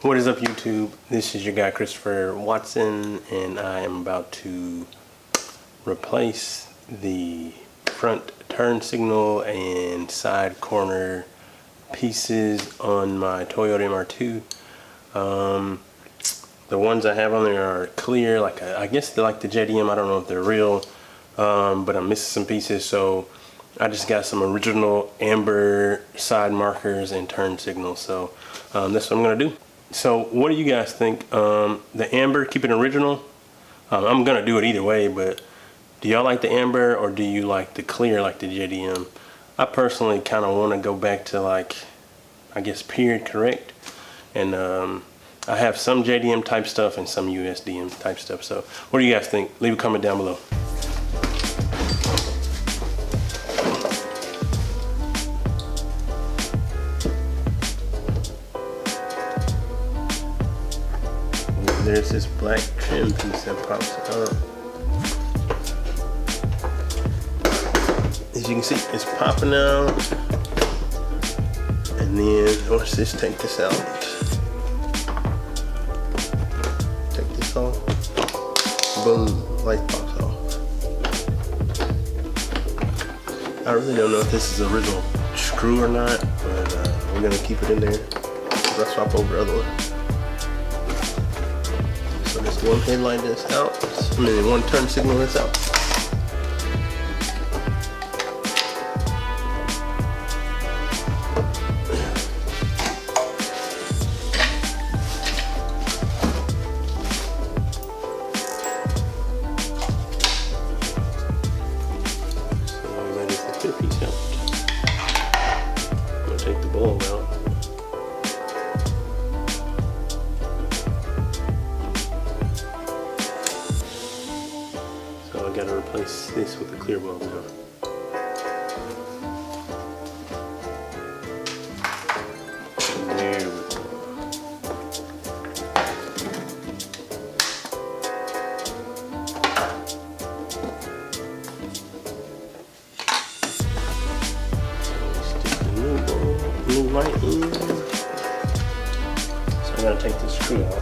What is up, YouTube? This is your guy Christopher Watson, and I am about to replace the front turn signal and side corner pieces on my Toyota MR2. The ones I have on there are clear, I guess they're like the JDM. I don't know if they're real, but I'm missing some pieces, so I just got some original amber side markers and turn signals. So that's what I'm gonna do. So what do you guys think? The amber, keep it original. I'm gonna do it either way, but do y'all like the amber or do you like the clear, like the JDM? I personally kind of want to go back to, like, I guess period correct, and I have some JDM type stuff and some USDM type stuff. So what do you guys think? Leave a comment down below. There's this black trim piece that pops up. As you can see, it's popping out. And then, watch this, take this out. Take this off. Boom, light pops off. I really don't know if this is the original screw or not, but we're gonna keep it in there. I'll swap over the other one. So this one headlight that's out, one turn signal that's out. So that is the clear piece out. I'm gonna take the bulb out. So I gotta replace this with a clear bulb now. There we go. Stick the new light in. So I gotta take this screw out.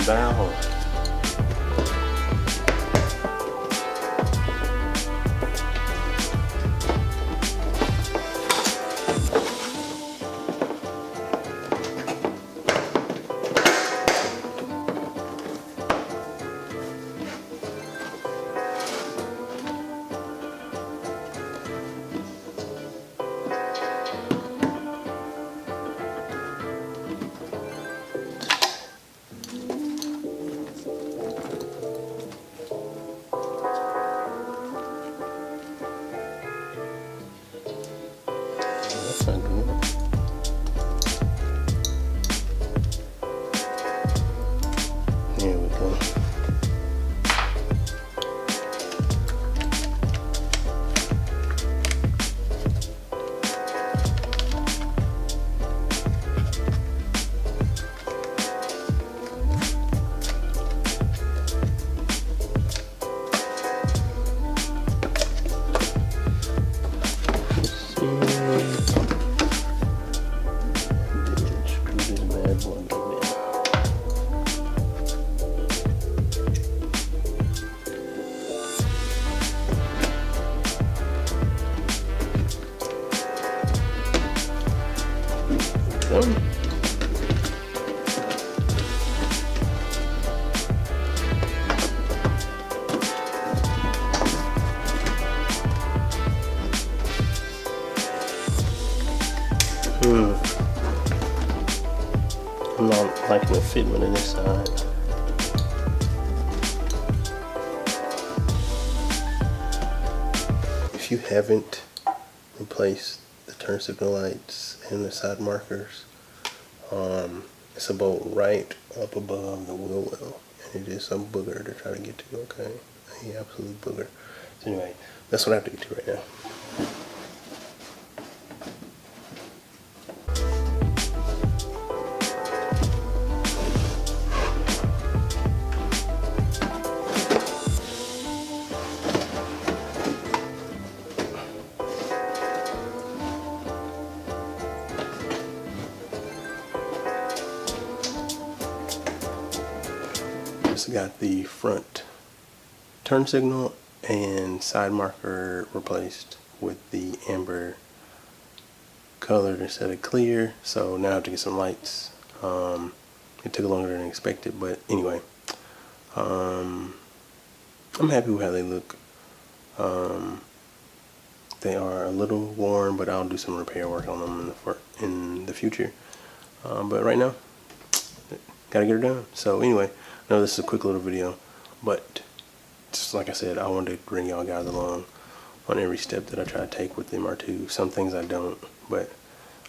Bow. That's not good. There we go. I'm not liking the fitment of this side. If you haven't replaced the turn signal lights and the side markers, it's about right up above the wheel well, and it is some booger to try to get to. Okay, The absolute booger. So anyway, that's what I have to get to right now. Just got the front turn signal and side marker replaced with the amber colored instead of clear, so now I have to get some lights. It took longer than expected, but anyway, I'm happy with how they look. They are a little worn, but I'll do some repair work on them in the future. But right now, gotta get her done. So anyway, I know this is a quick little video, but just like I said, I wanted to bring y'all guys along on every step that I try to take with the MR2. Some things I don't, but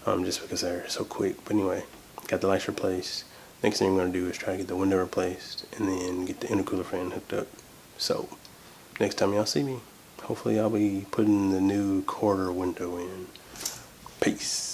just because they're so quick. But anyway, got the lights replaced. Next thing I'm going to do is try to get the window replaced and then get the intercooler fan hooked up. So next time y'all see me, hopefully I'll be putting the new quarter window in. Peace.